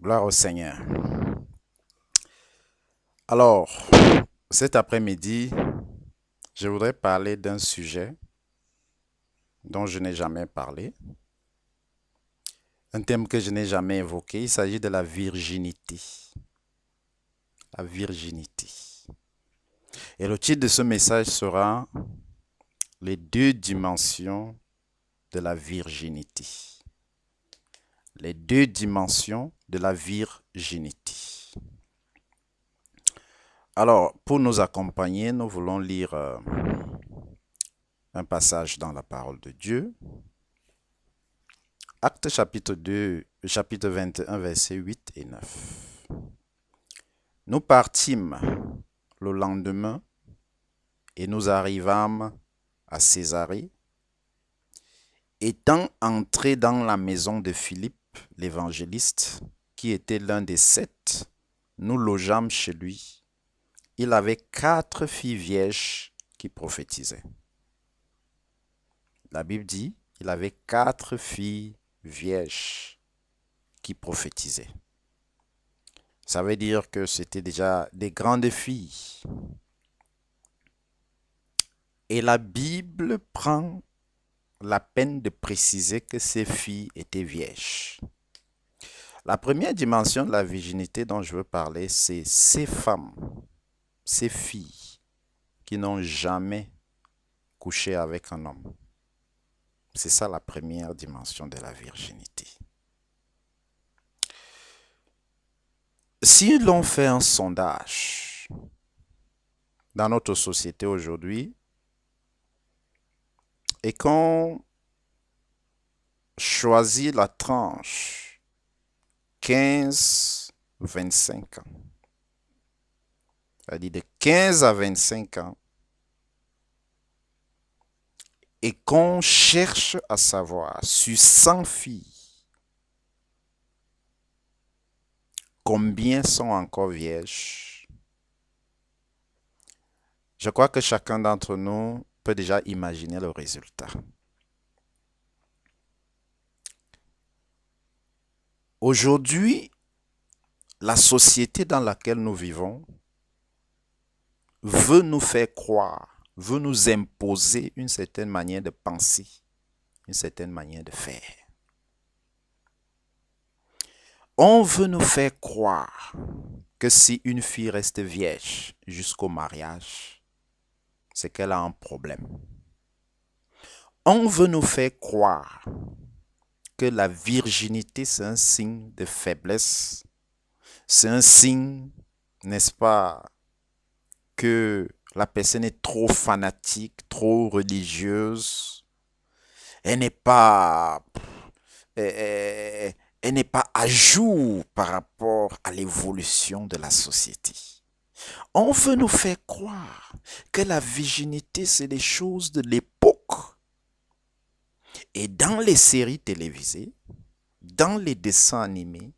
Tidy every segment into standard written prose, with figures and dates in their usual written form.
Gloire au Seigneur. Alors, cet après-midi, je voudrais parler d'un sujet dont je n'ai jamais parlé, un thème que je n'ai jamais évoqué. Il s'agit de la virginité. La virginité. Et le titre de ce message sera les deux dimensions de la virginité. Les deux dimensions de la virginité. Alors, pour nous accompagner, nous voulons lire un passage dans la parole de Dieu. Actes chapitre 2, chapitre 21, versets 8 et 9. Nous partîmes le lendemain et nous arrivâmes à Césarée. Étant entrés dans la maison de Philippe, l'évangéliste, qui était l'un des 7, nous logeâmes chez lui. Il avait 4 filles vierges qui prophétisaient. La Bible dit, il avait 4 filles vierges qui prophétisaient. Ça veut dire que c'était déjà des grandes filles. Et la Bible prend la peine de préciser que ces filles étaient vierges. La première dimension de la virginité dont je veux parler, c'est ces femmes, ces filles qui n'ont jamais couché avec un homme. C'est ça la première dimension de la virginité. Si l'on fait un sondage dans notre société aujourd'hui et qu'on choisit la tranche 15-25 ans, c'est-à-dire de 15 à 25 ans, et qu'on cherche à savoir sur 100 filles, combien sont encore vierges, je crois que chacun d'entre nous peut déjà imaginer le résultat. Aujourd'hui, la société dans laquelle nous vivons veut nous faire croire, veut nous imposer une certaine manière de penser, une certaine manière de faire. On veut nous faire croire que si une fille reste vierge jusqu'au mariage, c'est qu'elle a un problème. On veut nous faire croire que la virginité, c'est un signe de faiblesse. C'est un signe, n'est-ce pas, que la personne est trop fanatique, trop religieuse. Elle n'est pas à jour par rapport à l'évolution de la société. On veut nous faire croire que la virginité, c'est des choses de l'époque. Et dans les séries télévisées, dans les dessins animés,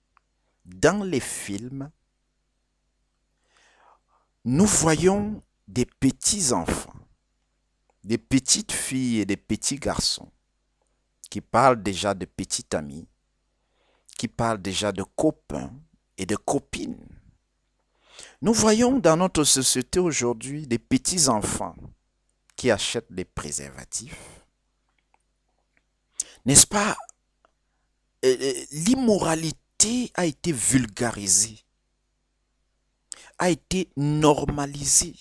dans les films, nous voyons des petits enfants, des petites filles et des petits garçons qui parlent déjà de petits amis, qui parlent déjà de copains et de copines. Nous voyons dans notre société aujourd'hui des petits enfants qui achètent des préservatifs. N'est-ce pas? L'immoralité a été vulgarisée, a été normalisée,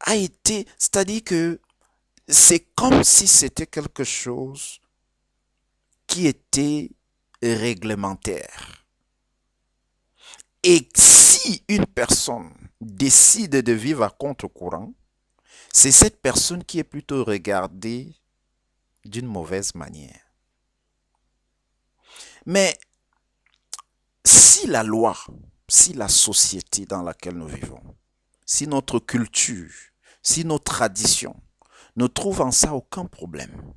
c'est-à-dire que c'est comme si c'était quelque chose qui était réglementaire. Et si une personne décide de vivre à contre-courant, c'est cette personne qui est plutôt regardée d'une mauvaise manière. Mais si la loi, si la société dans laquelle nous vivons, si notre culture, si nos traditions ne trouvent en ça aucun problème,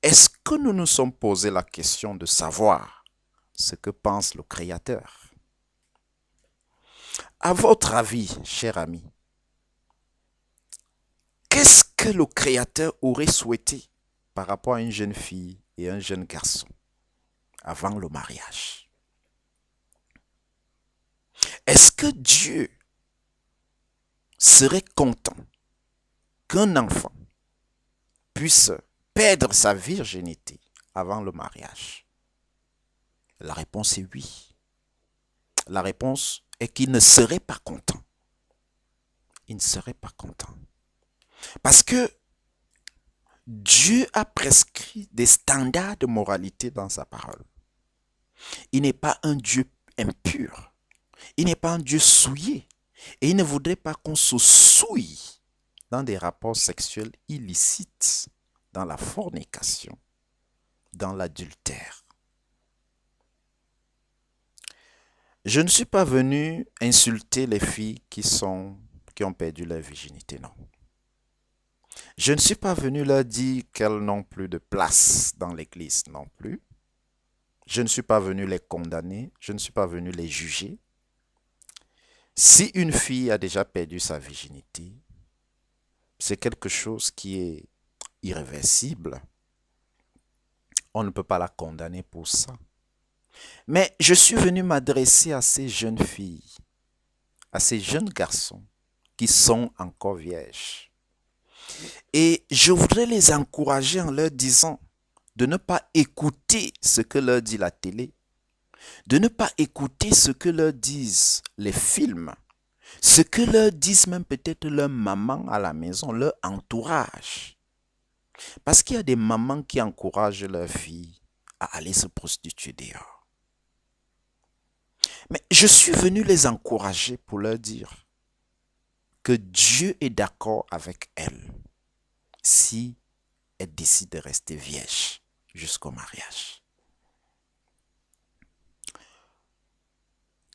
est-ce que nous nous sommes posé la question de savoir ce que pense le Créateur? À votre avis, cher ami, qu'est-ce que le Créateur aurait souhaité par rapport à une jeune fille et un jeune garçon avant le mariage? que Dieu serait content qu'un enfant puisse perdre sa virginité avant le mariage? La réponse est oui. La réponse est qu'il ne serait pas content. Il ne serait pas content. Parce que Dieu a prescrit des standards de moralité dans sa parole. Il n'est pas un Dieu impur. Il n'est pas un Dieu souillé. Et il ne voudrait pas qu'on se souille dans des rapports sexuels illicites, dans la fornication, dans l'adultère. Je ne suis pas venu insulter les filles qui ont perdu leur virginité, non. Je ne suis pas venu leur dire qu'elles n'ont plus de place dans l'église non plus. Je ne suis pas venu les condamner, je ne suis pas venu les juger. Si une fille a déjà perdu sa virginité, c'est quelque chose qui est irréversible. On ne peut pas la condamner pour ça. Mais je suis venu m'adresser à ces jeunes filles, à ces jeunes garçons qui sont encore vierges. Et je voudrais les encourager en leur disant de ne pas écouter ce que leur dit la télé, de ne pas écouter ce que leur disent les films, ce que leur disent même peut-être leur maman à la maison, leur entourage. Parce qu'il y a des mamans qui encouragent leurs filles à aller se prostituer dehors. Mais je suis venu les encourager pour leur dire que Dieu est d'accord avec elles si elles décident de rester vierges jusqu'au mariage.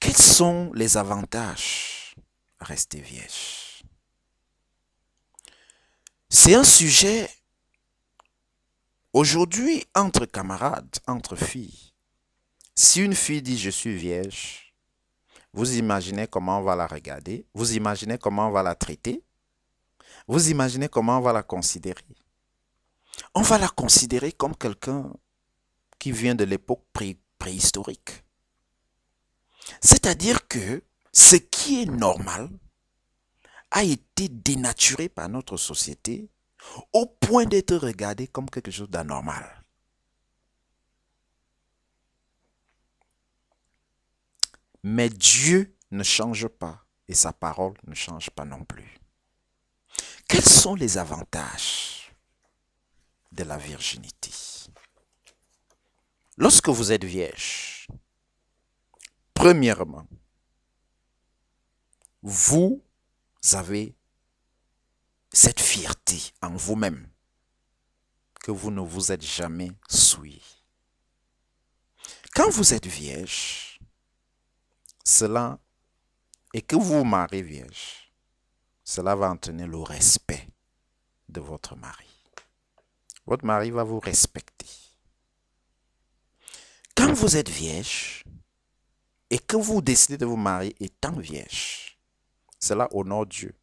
Quels sont les avantages à rester vierge? C'est un sujet aujourd'hui entre camarades, entre filles. Si une fille dit je suis vierge, vous imaginez comment on va la regarder, vous imaginez comment on va la traiter, vous imaginez comment on va la considérer. On va la considérer comme quelqu'un qui vient de l'époque préhistorique. C'est-à-dire que ce qui est normal a été dénaturé par notre société au point d'être regardé comme quelque chose d'anormal. Mais Dieu ne change pas et sa parole ne change pas non plus. Quels sont les avantages de la virginité? Lorsque vous êtes vierge, premièrement, vous avez cette fierté en vous-même que vous ne vous êtes jamais souillé. Quand vous êtes vierge, cela, et que vous vous mariez vierge, cela va entraîner le respect de votre mari. Votre mari va vous respecter. Quand vous êtes vierge et que vous décidez de vous marier étant vierge, cela honore Dieu.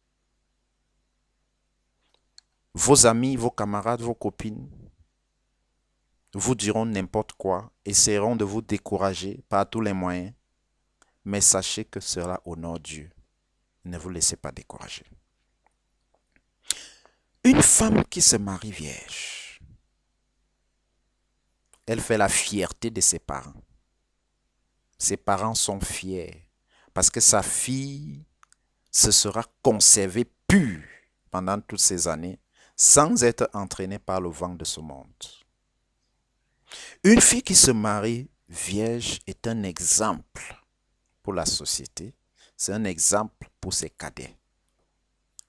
Vos amis, vos camarades, vos copines vous diront n'importe quoi, essaieront de vous décourager par tous les moyens, mais sachez que cela honore Dieu. Ne vous laissez pas décourager. Une femme qui se marie vierge, elle fait la fierté de ses parents. Ses parents sont fiers parce que sa fille se sera conservée pure pendant toutes ces années sans être entraînée par le vent de ce monde. Une fille qui se marie vierge est un exemple pour la société, c'est un exemple pour ses cadets,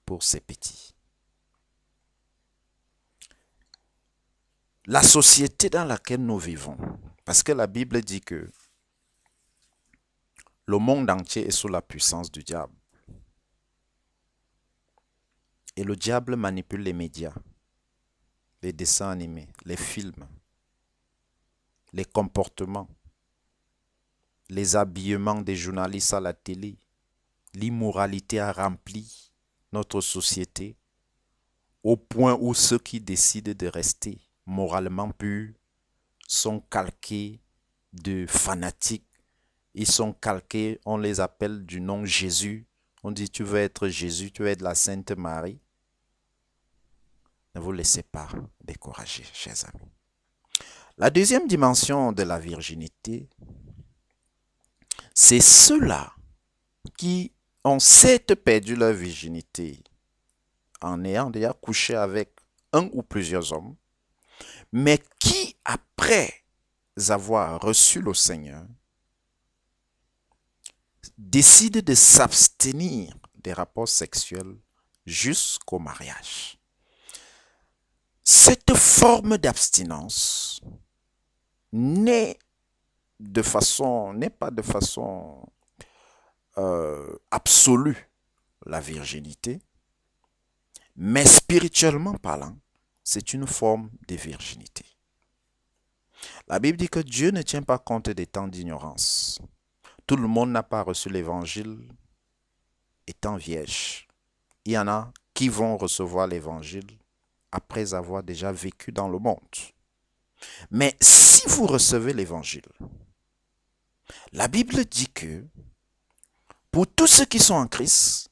pour ses petits. La société dans laquelle nous vivons, parce que la Bible dit que le monde entier est sous la puissance du diable. Et le diable manipule les médias, les dessins animés, les films, les comportements, les habillements des journalistes à la télé. L'immoralité a rempli notre société au point où ceux qui décident de rester moralement purs sont calqués de fanatiques Ils sont calqués, on les appelle du nom Jésus. On dit tu veux être Jésus, tu veux être la Sainte Marie. Ne vous laissez pas décourager, chers amis. La deuxième dimension de la virginité, c'est ceux-là qui ont certes perdu leur virginité en ayant déjà couché avec un ou plusieurs hommes, mais qui, après avoir reçu le Seigneur, décident de s'abstenir des rapports sexuels jusqu'au mariage. Cette forme d'abstinence n'est pas de façon absolue la virginité, mais spirituellement parlant, c'est une forme de virginité. La Bible dit que Dieu ne tient pas compte des temps d'ignorance. Tout le monde n'a pas reçu l'évangile étant vierge. Il y en a qui vont recevoir l'évangile après avoir déjà vécu dans le monde. Mais si vous recevez l'évangile, la Bible dit que pour tous ceux qui sont en Christ,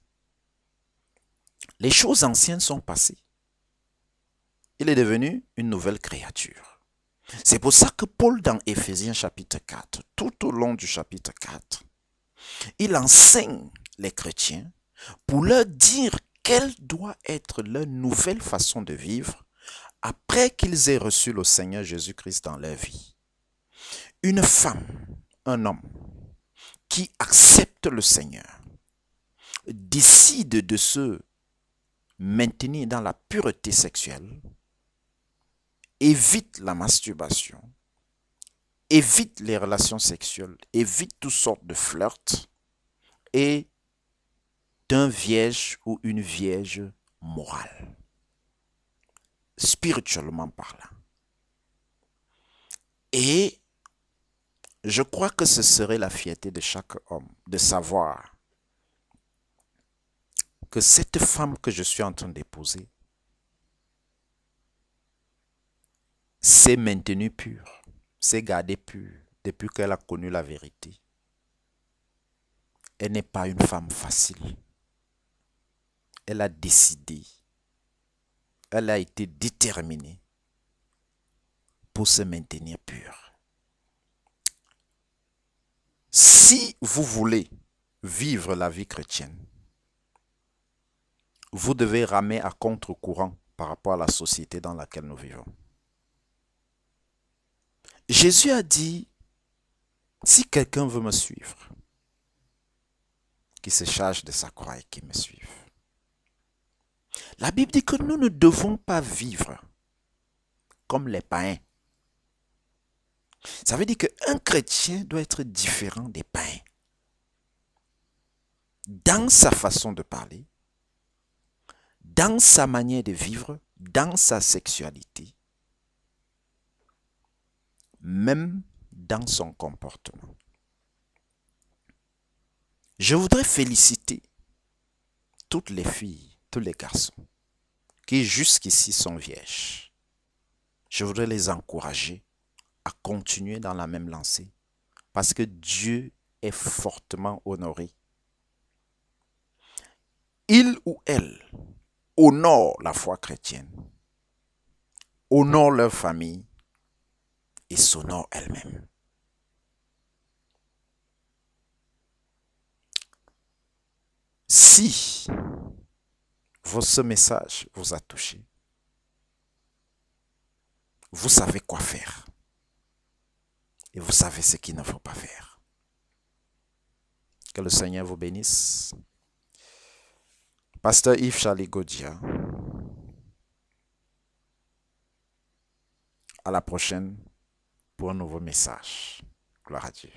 les choses anciennes sont passées. Il est devenu une nouvelle créature. C'est pour ça que Paul, dans Éphésiens chapitre 4, tout au long du chapitre 4, il enseigne les chrétiens pour leur dire quelle doit être leur nouvelle façon de vivre après qu'ils aient reçu le Seigneur Jésus-Christ dans leur vie. Une femme, un homme qui accepte le Seigneur, décide de se maintenir dans la pureté sexuelle, évite la masturbation, évite les relations sexuelles, évite toutes sortes de flirts et d'un vierge ou une vierge morale, spirituellement parlant. Et je crois que ce serait la fierté de chaque homme de savoir que cette femme que je suis en train d'épouser s'est maintenue pure, s'est gardée pure depuis qu'elle a connu la vérité. Elle n'est pas une femme facile. Elle a décidé, elle a été déterminée pour se maintenir pure. Si vous voulez vivre la vie chrétienne, vous devez ramer à contre-courant par rapport à la société dans laquelle nous vivons. Jésus a dit, si quelqu'un veut me suivre, qu'il se charge de sa croix et qu'il me suive. La Bible dit que nous ne devons pas vivre comme les païens. Ça veut dire qu'un chrétien doit être différent des païens. Dans sa façon de parler, dans sa manière de vivre, dans sa sexualité, même dans son comportement. Je voudrais féliciter toutes les filles, tous les garçons qui jusqu'ici sont vierges. Je voudrais les encourager à continuer dans la même lancée parce que Dieu est fortement honoré. Il ou elle honore la foi chrétienne, honore leur famille et s'honore elle-même. Si ce message vous a touché, vous savez quoi faire et vous savez ce qu'il ne faut pas faire. Que le Seigneur vous bénisse. Pasteur Yves Charlie Godia. À la prochaine pour un nouveau message. Gloire à Dieu.